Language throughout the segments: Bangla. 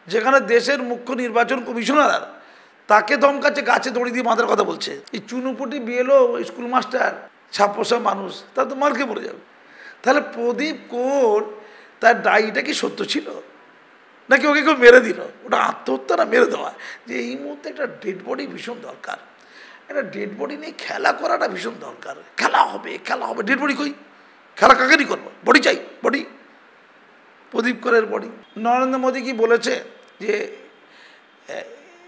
যেখানে দেশের মুখ্য নির্বাচন কমিশনার তাকে ধমকাচ্ছে, গাছে দড়ি দিয়ে বাঁধার কথা বলছে। এই চুনুপুটি বিএলও স্কুল মাস্টার ছাপোষা মানুষ, তা তো মার্কে পড়ে যাবে। তাহলে প্রদীপ কোর তার ডায়েরিটা কি সত্য ছিল, নাকি ওকে কেউ মেরে দিল? ওটা আত্মহত্যা না মেরে দেওয়া? যে এই মুহূর্তে একটা ডেড বডি ভীষণ দরকার, একটা ডেড বডি নিয়ে খেলা করাটা ভীষণ দরকার। খেলা হবে, খেলা হবে, ডেড বডি কই? খেলা কাকেরই করবো? বডি চাই, বডি, প্রদীপ করের বডি। নরেন্দ্র মোদী কি বলেছে যে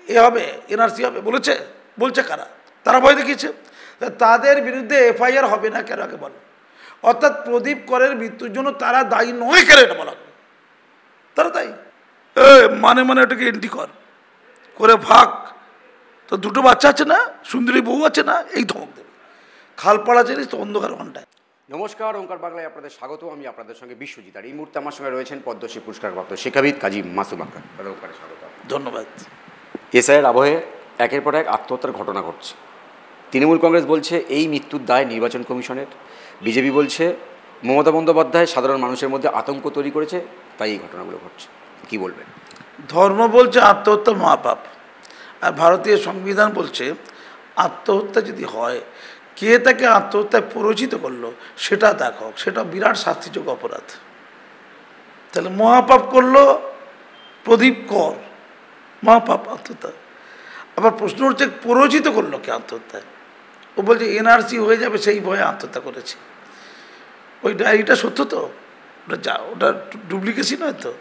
এ হবে, এনআরসি হবে? বলেছে? বলছে কারা? তারা ভয় দেখিয়েছে। তাদের বিরুদ্ধে এফআইআর হবে না কেন আগে বলো? অর্থাৎ প্রদীপ করের মৃত্যুর জন্য তারা দায়ী নয় কেন, এটা বলা? তারা দায়ী। মানে এটাকে এন্ট্রি করে ভাগ, তো দুটো বাচ্চা আছে না, সুন্দরী বউ আছে না, এই ধমক দেবে। খালপাড়া জিনিস তো অন্ধকার ঘন্টায়। নমস্কার, ওঙ্কার বাংলায় আপনাদের স্বাগত। আমি আপনাদের সঙ্গে বিশ্বজিৎ, আর এই মুহূর্তে আমার সঙ্গে রয়েছেন পদ্মশ্রী পুরস্কারপ্রাপ্ত শিক্ষাবিদ কাজী মাসুম আক্তার। ওঙ্কারে স্বাগত। ধন্যবাদ। এসআইয়ের আবহে একের পর এক আত্মহত্যার ঘটনা ঘটছে। তৃণমূল কংগ্রেস বলছে এই মৃত্যুর দায় নির্বাচন কমিশনের, বিজেপি বলছে মমতা বন্দ্যোপাধ্যায় সাধারণ মানুষের মধ্যে আতঙ্ক তৈরি করেছে, তাই এই ঘটনাগুলো ঘটছে। কি বলবেন? ধর্ম বলছে আত্মহত্যা মহাপাপ, আর ভারতীয় সংবিধান বলছে আত্মহত্যা যদি হয়, কে তাকে আত্মহত্যায় প্ররোচিত করলো সেটা দেখো, সেটা বিরাট শাস্তিযোগ্য অপরাধ। তাহলে মহাপাপ করলো প্রদীপ কর, মহাপাপ আত্মহত্যা। আবার প্রশ্ন হচ্ছে প্ররোচিত করলো কে আত্মহত্যায়? ও বলছে এনআরসি হয়ে যাবে সেই ভয়ে আত্মহত্যা করেছে। ওই ডায়েরিটা সত্য তো? ওটা ডুপ্লিকেশন নয় তো?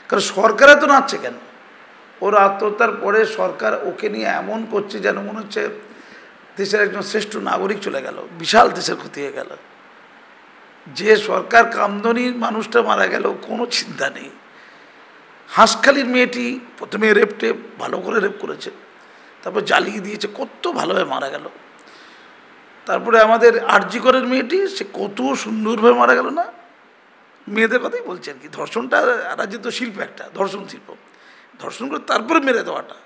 কারণ সরকারে তো নাচছে কেন? ওর আত্মহত্যার পরে সরকার ওকে নিয়ে এমন করছে যেন মনে হচ্ছে দেশের একজন শ্রেষ্ঠ নাগরিক চলে গেল, বিশাল দেশের ক্ষতি হয়ে গেল। যে সরকার কামদনির মানুষটা মারা গেল, কোনো চিন্তা নেই। হাঁসখালির মেয়েটি প্রথমে টেপ ভালো করে রেপ করেছে, তারপর জ্বালিয়ে দিয়েছে, কত ভালোভাবে মারা গেল। তারপরে আমাদের আরজি করের মেয়েটি, সে কত সুন্দরভাবে মারা গেল না? মেয়েদের কথাই বলছে আর কি। ধর্ষণটা রাজ্যে তো শিল্প, একটা ধর্ষণ শিল্প। ধর্ষণ করে তারপরে মেরে দেওয়াটা,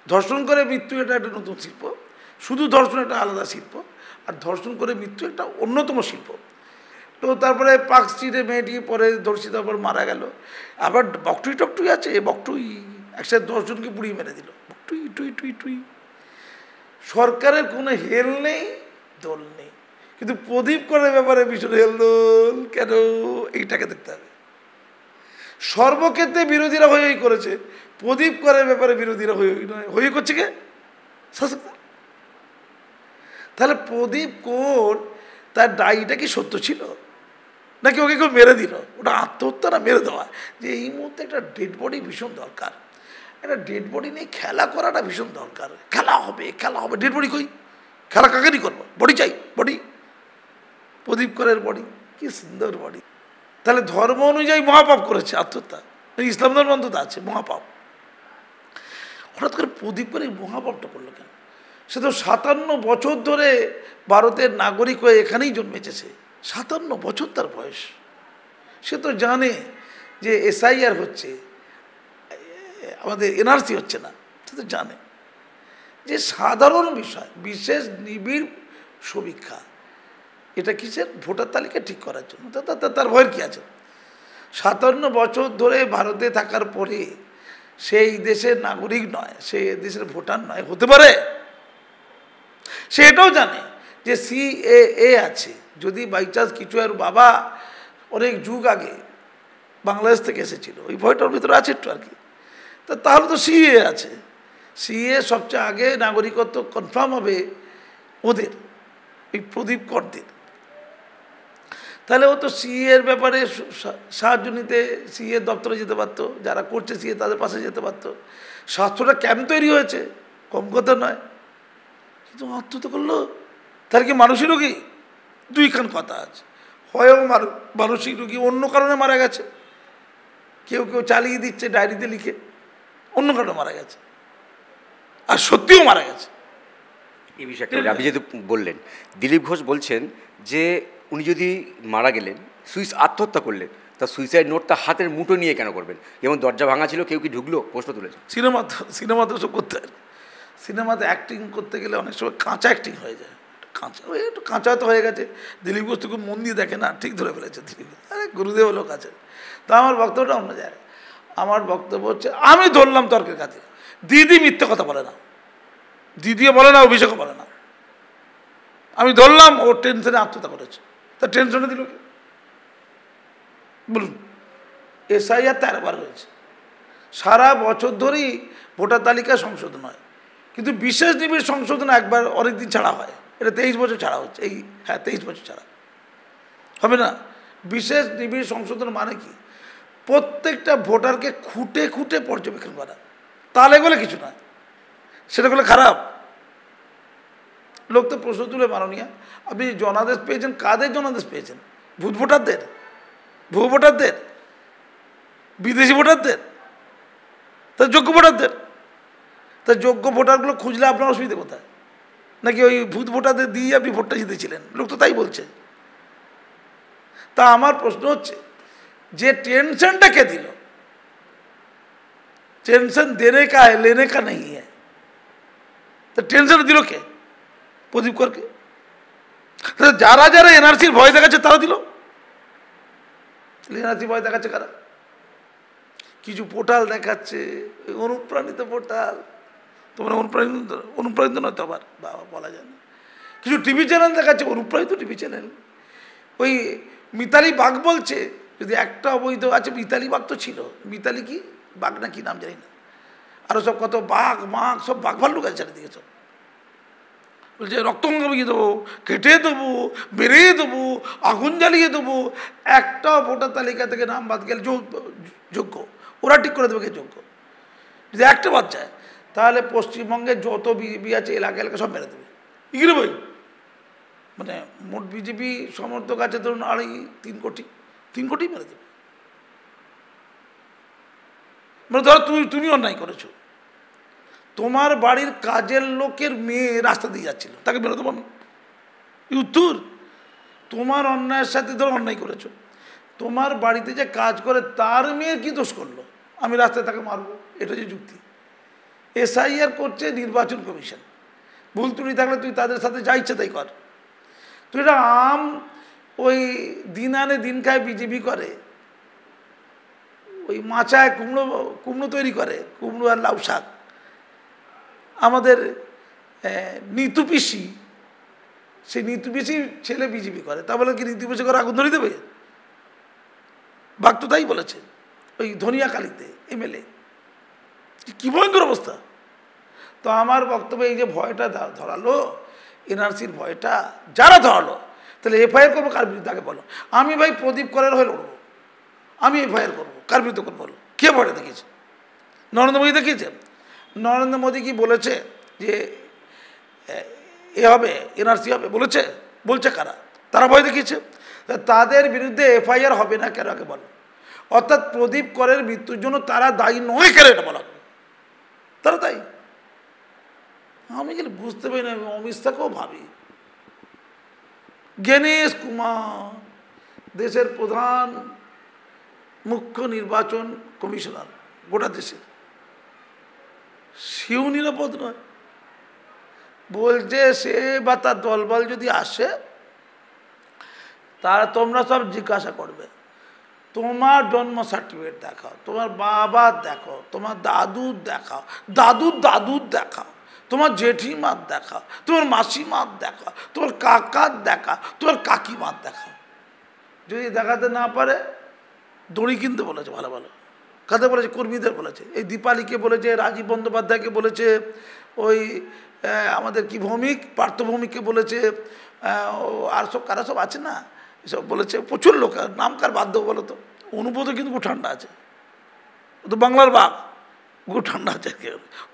ধর্ষণ করে মৃত্যু, এটা একটা নতুন শিল্প। শুধু ধর্ষণ একটা আলাদা শিল্প, আর ধর্ষণ করে মৃত্যু একটা অন্যতম শিল্প। তো তারপরে পার্ক স্ট্রিটে মেয়েটি পরে ধর্ষিত পর মারা গেল। আবার বকটুই টকটুই আছে, বকটুই একসাথে 10 জনকে পুড়িয়ে মেরে দিল, বকটুই টুই টুই টুই। সরকারের কোনো হেল নেই, দোল নেই, কিন্তু প্রদীপ করার ব্যাপারে ভীষণ হেলদোল কেন, এইটাকে দেখতে হবে। সর্বক্ষেত্রে বিরোধীরা হয়েই করেছে, প্রদীপ করার ব্যাপারে বিরোধীরা হয়ে করছে কে? শাসক। তাহলে প্রদীপ কোর তার ডায়েরিটা কি সত্য ছিল, নাকি ওকে কেউ মেরে দিল? ওটা আত্মহত্যা না মেরে দেওয়া? যে এই মুহূর্তে একটা ডেড বডি ভীষণ দরকার, একটা ডেড বডি নিয়ে খেলা করাটা ভীষণ দরকার। খেলা হবে, খেলা হবে, ডেড বডি কই? খেলা কাকেরই করবো? বডি চাই, বডি, প্রদীপ করের বডি, কি সুন্দর বডি। তাহলে ধর্ম অনুযায়ী মহাপাপ করেছে আত্মহত্যা, ইসলাম ধর্ম অন্তত আছে মহাপাপ। হঠাৎ করে প্রদীপ করে মহাপাপটা করলো কেন? সে তো 57 বছর ধরে ভারতের নাগরিক হয়ে এখানেই জন্মেছে। 57 বছর তার বয়স। সে তো জানে যে এসআইআর হচ্ছে, আমাদের এনআরসি হচ্ছে না। সে তো জানে যে সাধারণ বিষয়, বিশেষ নিবিড় সমীক্ষা, এটা কিসের? ভোটার তালিকা ঠিক করার জন্য। তার ভয়ের কী আছে? 57 বছর ধরে ভারতে থাকার পরে সেই দেশের নাগরিক নয়, সে দেশের ভোটার নয়, হতে পারে? সে এটাও জানে যে সিএএ আছে, যদি বাই চান্স কিছু, আর বাবা অনেক যুগ আগে বাংলাদেশ থেকে এসেছিল, ওই ভয়টার ভিতরে আছে একটু আর কি। তাহলে তো সিএএ আছে, সিএএ সবচেয়ে আগে নাগরিকত্ব কনফার্ম হবে ওদের, এই প্রদীপ করদের। তাহলে ও তো সিএর ব্যাপারে সাহায্য নিতে সিএ দপ্তরে যেতে পারতো, যারা করছে সিএ তাদের পাশে যেতে পারতো। 700টা ক্যাম্প তৈরি হয়েছে, কম কথা নয়। কিন্তু আত্মহত্যা করলো, তার কি মানসিক রোগী? দুইখান কথা আছে, হয় মানসিক রোগী অন্য কারণে মারা গেছে, কেউ কেউ চালিয়ে দিচ্ছে ডায়েরিতে লিখে, অন্য কারণে মারা গেছে, আর সত্যিও মারা গেছে। এই বিষয়টা আপনি যেহেতু বললেন, দিলীপ ঘোষ বলছেন যে উনি যদি মারা গেলেন, আত্মহত্যা করলেন, তা সুইসাইড নোটটা হাতের মুঠো নিয়ে কেন করবেন? যেমন দরজা ভাঙা ছিল, কেউ কি ঢুকলো? প্রশ্ন তুলেছে। সিনেমাতে ওসব করতে হয়। সিনেমাতে অ্যাক্টিং করতে গেলে অনেক সময় কাঁচা অ্যাক্টিং হয়ে যায়, একটু কাঁচা তো হয়ে গেছে। দিলীপ ঘোষ তো খুব মন দিয়ে দেখে না, ঠিক ধরে ফেলেছে দিলীপ ঘোষ। আরে গুরুদেব লোক আছে। তা আমার বক্তব্যটা অন্য জায়গায়। আমার বক্তব্য হচ্ছে, আমি ধরলাম তর্কের কাছে, দিদি মিথ্যে কথা বলে না, দিদিও বলে না, অভিষেকও বলে না। আমি ধরলাম ও টেনশনে আত্মহত্যা করেছে। তা টেনশনে দিল কি বলুন? এসআইআর 13 বার হয়েছে, সারা বছর ধরেই ভোটার তালিকা সংশোধন হয়, কিন্তু বিশেষ নিবিড় সংশোধন একবার অনেকদিন ছাড়া হয়। এটা 23 বছর ছাড়া হচ্ছে, এই হ্যাঁ 23 বছর ছাড়া হবে না। বিশেষ নিবিড় সংশোধন মানে কি? প্রত্যেকটা ভোটারকে খুঁটে খুঁটে পর্যবেক্ষণ করা। তাহলে বলে কিছু না, সেটা করলে খারাপ। লোক তো প্রশ্ন তুলে, মাননীয় আপনি জনাদেশ পেয়েছেন, কাদের জনাদেশ পেয়েছেন? ভূত ভোটারদের, ভুয়ো ভোটারদের, বিদেশি ভোটারদের, তা যোগ্য ভোটারদের। তা যোগ্য ভোটারগুলো খুঁজলে আপনার অসুবিধা কোথায়? নাকি ওই ভূত ভোটারদের দিয়ে আপনি ভোটটা জিতেছিলেন? লোক তো তাই বলছে। তা আমার প্রশ্ন হচ্ছে, যে টেंशन কে दिल, टेंशन देने का है, लेने का नहीं है। तो टेंशन दिल के? प्रदीप करके। যারা যারা এনআরসির ভয় দেখাচ্ছে তারা দিল। এনআরসি ভয় দেখাচ্ছে কারা? কিছু পোর্টাল দেখাচ্ছে, অনুপ্রাণিত পোর্টাল। তোমরা অনুপ্রাণিত নয় তো, আবার বাবা বলা যায় না। কিছু টিভি চ্যানেল দেখাচ্ছে, অনুপ্রাণিত টিভি চ্যানেল। ওই মিতালি বাগ বলছে যদি একটা অবৈধ আছে, মিতালি বাগ তো ছিল, মিতালি কি বাঘ না কি নাম জানি না, আরও সব কত বাঘ মাঘ সব বাঘ ভাল্লুক আছে চারিদিকে সব। বলছে রক্তগঙ্গা বিয়ে দেবো, কেটে দেবো, বেরিয়ে দেবো, আগুন জ্বালিয়ে দেবো। একটা ভোটার তালিকা থেকে নাম বাদ গেলে যোগ্য, ওরা ঠিক করে দেবে কে যোগ্য। যদি একটা বাদ যায় তাহলে পশ্চিমবঙ্গে যত বিজেপি আছে এলাকা এলাকা সব মেরে দেবে। ইগরে ভাই, মানে মোট বিজেপি সমর্থক আছে ধরুন 3 কোটি মেরে দেবে। মানে ধরো তুমি অন্যায় করেছো, তোমার বাড়ির কাজের লোকের মেয়ে রাস্তা দিয়ে যাচ্ছিল, তাকে মেরে দেবো আমি? উত্তর, তোমার অন্যায়ের সাথে ধরো অন্যায় করেছো, তোমার বাড়িতে যে কাজ করে তার মেয়ে কি দোষ করলো, আমি রাস্তায় তাকে মারবো? এটা যে যুক্তি। এসআইআর করছে নির্বাচন কমিশন, ভুল ত্রুটি থাকলে তুই তাদের সাথে যা ইচ্ছে তাই কর। তুই এটা ওই দিন আনে দিন খায় বিজেপি করে, ওই মাচায় কুমড়ো তৈরি করে, কুমড়ো আর লাউ শাক। আমাদের নিতু পিসি, সেই নিতু পিসি ছেলে বিজেপি করে, তা বলে কি নিতু পিসি করে আগুন ধরিয়ে দেবে? বাঘ তো তাই বলেছে, ওই ধনিয়াকালীতে এমএলএ। কি ভয়ঙ্কর অবস্থা। তো আমার বক্তব্য এই যে ভয়টা ধরালো, এনআরসির ভয়টা যারা ধরালো, তাহলে এফআইআর করবো কার বিরুদ্ধে আগে বলো? আমি ভাই প্রদীপ করের হয়ে লড়বো, আমি এফআইআর করবো। কার বিরুদ্ধে করবো বলো? কে ভয়টা দেখিয়েছে? নরেন্দ্র মোদী দেখিয়েছে? নরেন্দ্র মোদী কি বলেছে যে এ হবে, এনআরসি হবে? বলেছে? বলছে কারা? তারা ভয় দেখিয়েছে। তাদের বিরুদ্ধে এফআইআর হবে না কেন আগে বলো? অর্থাৎ প্রদীপ করের মৃত্যুর জন্য তারা দায়ী নয় কেন, এটা বলা হবে? তারা দায়ী। আমি গেলে বুঝতে পারি না, আমি অমিত শাহকেও ভাবি। গণেশ কুমার দেশের প্রধান মুখ্য নির্বাচন কমিশনার গোটা দেশের, সেও নিরাপদ নয়। বলছে সে বা তার দলবল যদি আসে তারা তোমরা সব জিজ্ঞাসা করবে, তোমার জন্ম সার্টিফিকেট দেখাও, তোমার বাবার দেখাও, তোমার দাদুর দেখাও, দাদুর দেখাও, তোমার জেঠিমার দেখাও, তোমার মাসিমার দেখাও, তোমার কাকার দেখাও, তোমার কাকিমার দেখাও। যদি দেখাতে না পারে দড়ি কিনতে বলেছে। ভালো ভালো কাদের বলেছে? কর্মীদের বলেছে। এই দীপালিকে বলেছে, রাজীব বন্দ্যোপাধ্যায়কে বলেছে, ওই আমাদের কি ভৌমিক, পার্থ ভৌমিককে বলেছে, আর সব কারা সব আছে না, এসব বলেছে। প্রচুর লোক, নাম কার বাদ দেবো বলো তো? অনুব্রত কিন্তু খুব ঠান্ডা আছে, ও তো বাংলার বাঘ, খুব ঠান্ডা আছে।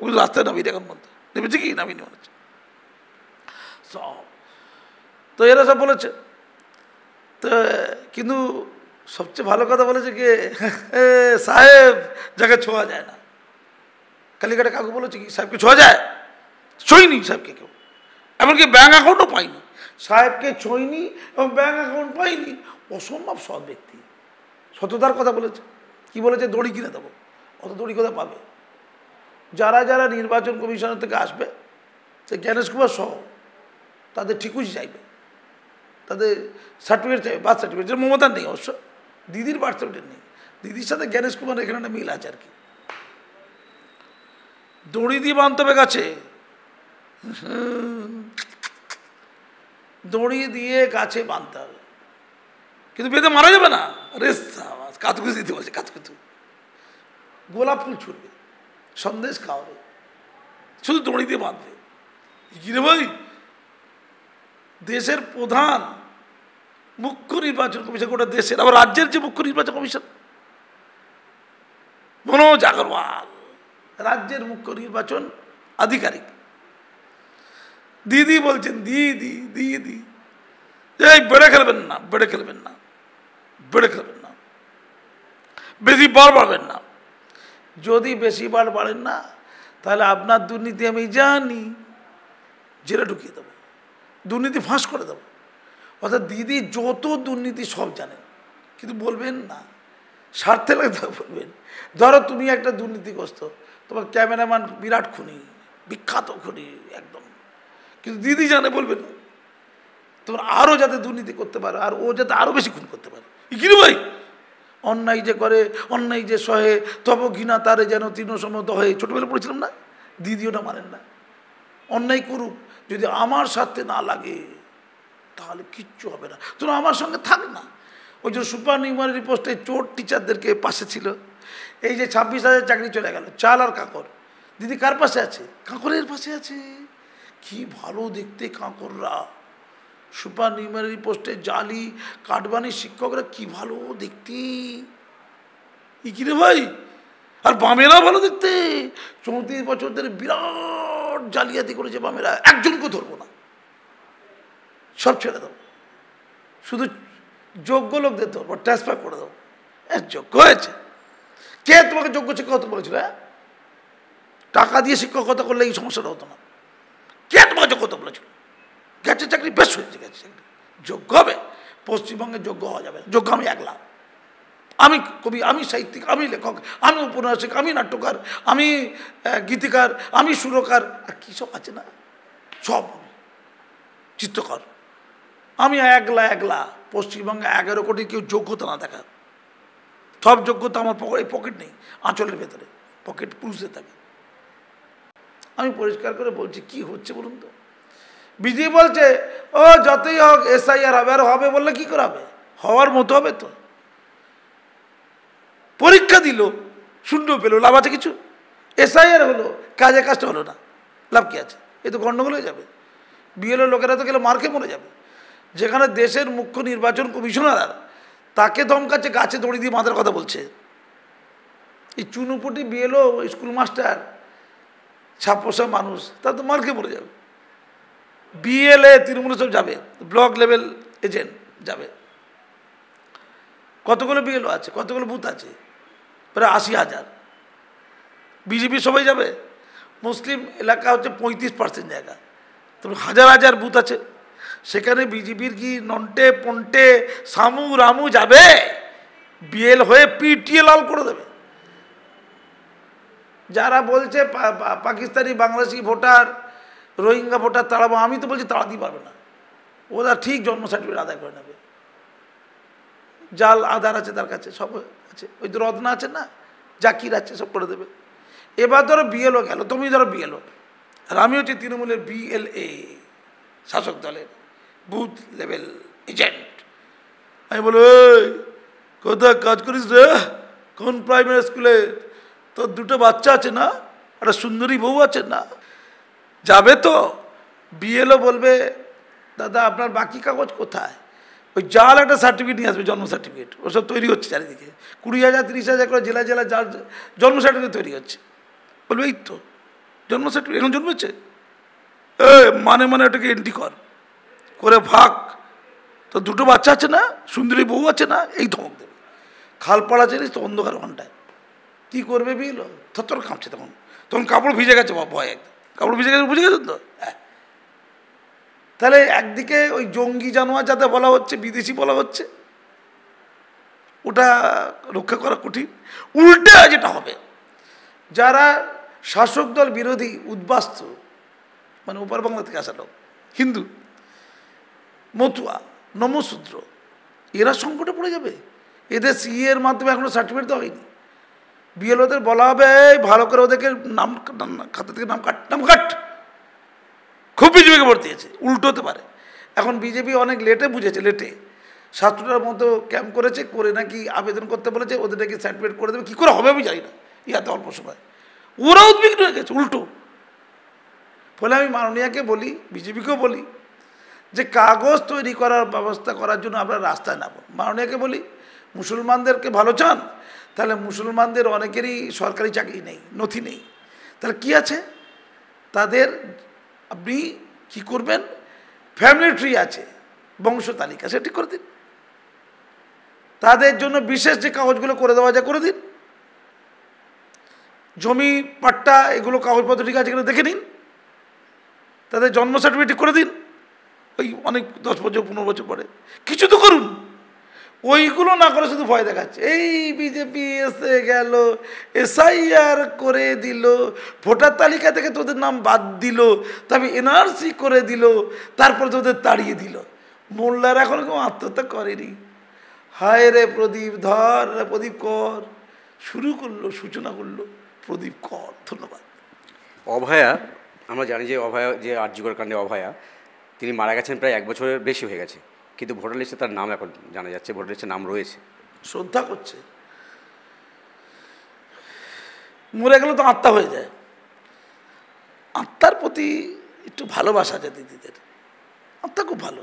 ও রাস্তায় নামিয়ে এখন বলতে নেমেছে কি নামিয়ে মনে হচ্ছে সব। তো এরা সব বলেছে। তো কিন্তু সবচেয়ে ভালো কথা বলেছে কি, সাহেব যাকে ছোঁয়া যায় না। কালীঘাটে কাকু বলেছে কি সাহেবকে ছোঁয়া যায়? ছুঁইনি সাহেবকে কেউ, এমনকি ব্যাঙ্ক অ্যাকাউন্টও পাইনি। সাহেবকে ছুঁইনি এবং ব্যাঙ্ক অ্যাকাউন্ট পাইনি। অসম্ভব সৎ ব্যক্তি, সততার কথা বলেছে। কি বলেছে? দড়ি কিনে দেবো। অত দড়ি কোথায় পাবে? যারা যারা নির্বাচন কমিশনের থেকে আসবে, সে জ্ঞানেশ কুমার সহ, তাদের ঠিকুজি চাইবে, তাদের সার্টিফিকেট চাইবে, বার্থ সার্টিফিকেট। যেটা মমতার নেই অবশ্য, দিদির বার্থ সার্টিফিকেট নেই, দিদির সাথে জ্ঞানেশ কুমার এখানে একটা মিল আছে আর কি। দড়ি দিয়ে বাঁধতে হবে গাছে, দড়ি দিয়ে গাছে বাঁধতে হবে, কিন্তু বেঁধে মারা যাবে না। রে কাতুকুচু দিতে বলছে, কাতুকুচু গোলাপ ফুল ছুটবে, সন্দেশ খাওয়াবে, শুধু দড়ি দিয়ে বাঁধবে। কি রে ভাই, দেশের প্রধান মুখ্য নির্বাচন কমিশন, গোটা দেশের, আবার রাজ্যের যে মুখ্য নির্বাচন কমিশন মনোজ আগরওয়াল, রাজ্যের মুখ্য নির্বাচন আধিকারিক, দিদি বলছেন দিদি দিদি এই বেড়ে খেলবেন না, বেড়ে খেলবেন না, বেড়ে খেলবেন না, বেশি বার বাড়বেন না। যদি বেশি বার বাড়েন না তাহলে আপনার দুর্নীতি আমি জানি, জেলে ঢুকিয়ে দেবো, দুর্নীতি ফাঁস করে দেবো। অর্থাৎ দিদি যত দুর্নীতি সব জানেন, কিন্তু বলবেন না, স্বার্থে লাগতে বলবেন। ধরো তুমি একটা দুর্নীতিগ্রস্ত, তোমার ক্যামেরাম্যান বিরাট খুনি, বিখ্যাত খুনি একদম, কিন্তু দিদি জানে, বলবে না, তোমার আরও যাতে দুর্নীতি করতে পারে, আর ও যাতে আরও বেশি খুন করতে পারে। কি ভাই, অন্যায় যে করে, অন্যায় যে সহে, তব ঘৃণা তারে যেন তৃণসমত হয়ে, ছোটোবেলা পড়েছিলাম না, দিদি ওটা মানেন না। অন্যায় করুক, যদি আমার স্বার্থে না লাগে তাহলে কিচ্ছু হবে না, তোরা আমার সঙ্গে থাক না। ওই যে সুপার নিউমারি পোস্টে চোর টিচারদেরকে পাশে ছিল, এই যে 26,000 চাকরি চলে গেল, চাল আর কাঁকর, দিদি কার পাশে আছে? কাঁকরের পাশে আছে। কি ভালো দেখতে কাঁকররা, সুপার নিউমারি পোস্টে জালি কাটবানির শিক্ষকরা কি ভালো দেখতে, কি রে ভাই। আর বামেরা ভালো দেখতে, 34 বছর ধরে বিরাট জালিয়াতি করেছে বামেরা, একজনকে ধরবো না, সব ছেড়ে দেবো, শুধু যোগ্য লোকদের ধরবো, ট্রান্সফার করে দেবো। যোগ্য হয়েছে, কে তোমাকে যোগ্য শিক্ষকতা বলেছিল? টাকা দিয়ে শিক্ষকতা করলে এই সমস্যাটা হতো না। কে তোমাকে যোগ্যতা বলেছিল? গেছে চাকরি, বেশ হয়েছে, গেছে চাকরি, যোগ্য হবে। পশ্চিমবঙ্গে যোগ্য হওয়া যাবে না, যোগ্য আমি একলা, আমি কবি, আমি সাহিত্যিক, আমি লেখক, আমি উপন্যাসিক, আমি নাট্যকার, আমি গীতিকার, আমি সুরকার, আর কী সব আছে না, সব চিত্রকর, আমি একলা। পশ্চিমবঙ্গে 11 কোটি কেউ যোগ্যতা না দেখা, সব যোগ্যতা আমার পকেট নেই, আঁচলের ভেতরে পকেট পুষতে থাকে। আমি পরিষ্কার করে বলছি, কি হচ্ছে বলুন তো। বিজেপি বলছে ও যতই হোক SIR হবে, আর হবে বললে কি করে হবে, হওয়ার মতো হবে তো। পরীক্ষা দিল, শূন্য পেল, লাভ আছে কিছু? SIR হলো, কাজটা হলো না, লাভ কি আছে? এ তো গণ্ডগোল হয়ে যাবে। BLO লোকেরা তো গেলে মার্কে মরে যাবে। যেখানে দেশের মুখ্য নির্বাচন কমিশনার তাকে ধমকাচ্ছে, গাছে দড়ি দিয়ে বাঁধার কথা বলছে। এই চুনুপুটি BLO স্কুল মাস্টার, ছাপোষা মানুষ, তা তো মার্কে মরে যাবে। BLA তৃণমূলে সব যাবে, ব্লক লেভেল এজেন্ট যাবে। কতগুলো BLO আছে, কতগুলো বুথ আছে? প্রায় 80,000। বিজেপি সবাই যাবে। মুসলিম এলাকা হচ্ছে 35% জায়গা, তবে হাজার বুথ আছে। সেখানে বিজেপির কি নন্টে পন্টে সামু রামু যাবে? BL হয়ে PTA লাল করে দেবে। যারা বলছে পাকিস্তানি বাংলাদেশি ভোটার, রোহিঙ্গা ভোটার তাড়াবো, আমি তো বলছি তাড়াতেই পারবে না, ওরা ঠিক জন্ম সার্টিফিকেট আদায় করে নেবে। জাল আধার আছে তার কাছে, সব আছে। ওই তো রত্না আছে না, জাকির আছে, সব করে দেবে। এবার ধরো BLO গেল, তুমি ধরো BLO, আর আমি হচ্ছে তৃণমূলের BLA, শাসক দলের বুথ লেভেল এজেন্ট। আমি বলো, কোথায় কাজ করিস রে, কোন প্রাইমারি স্কুলে? তোর 2টো বাচ্চা আছে না, একটা সুন্দরী বউ আছে না? যাবে তো BLO বলবে, দাদা আপনার বাকি কাগজ কোথায়? ওই জাল একটা সার্টিফিকেট নিয়ে আসবে, জন্ম সার্টিফিকেট। ওসব তৈরি হচ্ছে চারিদিকে, 20,000 30,000 করে জেলা জাল জন্ম সার্টিফিকেট তৈরি হচ্ছে। বলবে এই তো জন্ম সার্টিফিকেট, এখন জন্মেছে, মানে ওটাকে এন্ট্রি করে ভাগ। তো 2টো বাচ্চা আছে না, সুন্দরী বউ আছে না, এই ধমক দেবে। খালপাড়া জিনিস তো অন্ধকার ঘন্টায় কী করবে BLO? থর কাঁপছে, তখন কাপড় ভিজে গেছে, ভয় একদম কাপড় ভিজে গেছে, বুঝে গেছেন তো? হ্যাঁ। তাহলে একদিকে ওই জঙ্গি জানোয়ার যাতে বলা হচ্ছে, বিদেশি বলা হচ্ছে, ওটা রক্ষা করা কঠিন। উল্টে যেটা হবে, যারা শাসক দল বিরোধী উদ্বাস্তু, মানে ওপার বাংলা থেকে আসা লোক, হিন্দু, মতুয়া, নমশূদ্র, এরা সংকটে পড়ে যাবে। এদের সিএর মাধ্যমে এখনও সার্টিফিকেট দেওয়া হয়নি। বিএলওদের বলা হবে ভালো করে ওদেরকে নাম খাতা থেকে নাম কাট। খুব বিজেপিকে ভোট দিয়েছে, উল্টো হতে পারে। এখন বিজেপি অনেক লেটে বুঝেছে, লেটে 7টার মতো ক্যাম্প করেছে, করে নাকি আবেদন করতে বলেছে, ওদের নাকি সার্টিফিকেট করে দেবে। কী করে হবে আমি জানি না, ইয়াতে অল্প সময় ওরা উদ্বিগ্ন হয়ে গেছে উল্টো। ফলে আমি মাননীয়াকে বলি, বিজেপিকেও বলি যে কাগজ তৈরি করার ব্যবস্থা করার জন্য আমরা রাস্তায় নামব। মাননীয়াকে বলি মুসলমানদেরকে ভালো চান, তাহলে মুসলমানদের অনেকেরই সরকারি চাকরি নেই, নথি নেই, তাহলে কি আছে তাদের আপনি কি করবেন, ফ্যামিলি ট্রি আছে, বংশ তালিকা, সেটা ঠিক করে দিন। তাদের জন্য বিশেষ যে কাগজগুলো করে দেওয়া যায় করে দিন। জমি পাট্টা এগুলো কাগজপত্র ঠিক আছে কিনা দেখে নিন। তাদের জন্ম সার্টিফিকেট করে দিন, ওই অনেক 10 বছর 15 বছর পরে কিছু তো করুন। ওইগুলো না করে শুধু ভয় দেখাচ্ছে। এই বিজেপি এসে গেল, এসআইআর করে দিল, ভোটার তালিকা থেকে তোদের নাম বাদ দিল, তবে এনআরসি করে দিল, তারপরে তোদের তাড়িয়ে দিল। মোল্লারা এখন কেউ আত্মহত্যা করেনি। হায় রে প্রদীপ, ধর প্রদীপ কর, শুরু করলো, সূচনা করলো, প্রদীপ কর। ধন্যবাদ। অভয়া, আমরা জানি যে অভয়া, যে আরজিকর কাণ্ডে অভয়া, তিনি মারা গেছেন প্রায় 1 বছরের বেশি হয়ে গেছে, কিন্তু ভোটার লিস্টে তার নাম এখন জানা যাচ্ছে, ভোটার লিস্টে নাম রয়েছে। শ্রদ্ধা করছে। মরে গেলে তো আত্মা হয়ে যায়, আত্মার প্রতি একটু ভালোবাসা আছে দিদিদের। আত্মা খুব ভালো,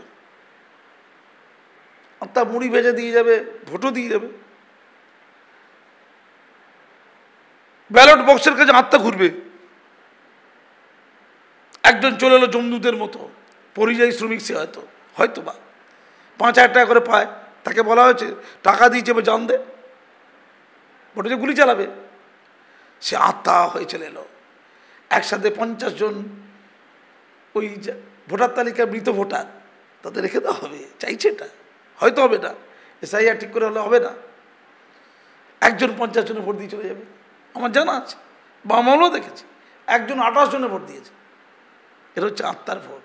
আত্মা মুড়ি ভেজে দিয়ে যাবে, ভোটও দিয়ে যাবে। ব্যালট বক্সের কাছে আত্মা ঘুরবে। একজন চলে এলো জমদূতের মতো, পরিযায়ী শ্রমিক, সে হয়তো বা 5,000 টাকা করে পায়, তাকে বলা হয়েছে টাকা দিয়েছে জান দে, ভোটে গুলি চালাবে। সে আত্মা হয়ে চলে এলো। একসাথে 50 জন ওই ভোটার তালিকার মৃত ভোটার, তাদের রেখে দেওয়া হবে, চাইছে এটা, হয়তো হবে না, এসআইআর ঠিক করে হলে হবে না। একজন 50 জনে ভোট দিয়ে চলে যাবে, আমার জানা আছে, বা আমরাও দেখেছি। একজন 28 জনে ভোট দিয়েছে। এটা হচ্ছে আত্মার ভোট।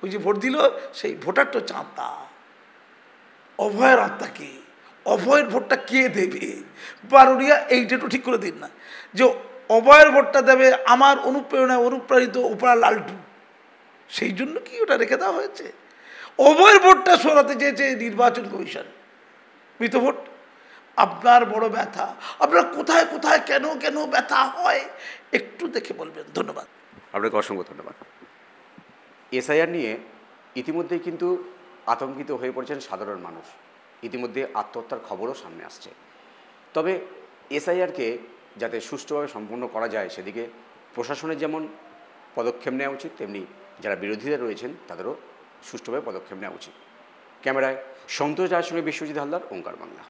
ওই যে ভোট দিল সেই ভোটারটা হচ্ছে আত্মা। অভয়ের আত্মা কে? অভয়ের ভোটটা কে দেবে? বারুরিয়া এইটা একটু ঠিক করে দিন না, যে অভয়ের ভোটটা দেবে আমার অনুপ্রেরণায় অনুপ্রাণিত ওপরা লালটু, সেই জন্য কি ওটা রেখে দেওয়া হয়েছে? অভয়ের ভোটটা সরাতে চেয়েছে নির্বাচন কমিশন। মৃত ভোট আপনার বড় ব্যথা, আপনার কোথায় কোথায় কেন কেন ব্যথা হয় একটু দেখে বলবেন। ধন্যবাদ। আপনাকে অসংখ্য ধন্যবাদ। এসআইআর নিয়ে ইতিমধ্যেই কিন্তু আতঙ্কিত হয়ে পড়েছেন সাধারণ মানুষ। ইতিমধ্যে আত্মহত্যার খবরও সামনে আসছে। তবে এসআইআরকে যাতে সুষ্ঠুভাবে সম্পন্ন করা যায়, সেদিকে প্রশাসনের যেমন পদক্ষেপ নেওয়া উচিত, তেমনি যারা বিরোধীরা রয়েছেন তাদেরও সুষ্ঠুভাবে পদক্ষেপ নেওয়া উচিত। ক্যামেরায় সন্তোষ রায়ের সঙ্গে বিশ্বজিৎ হালদার, ওঙ্কার বাংলা।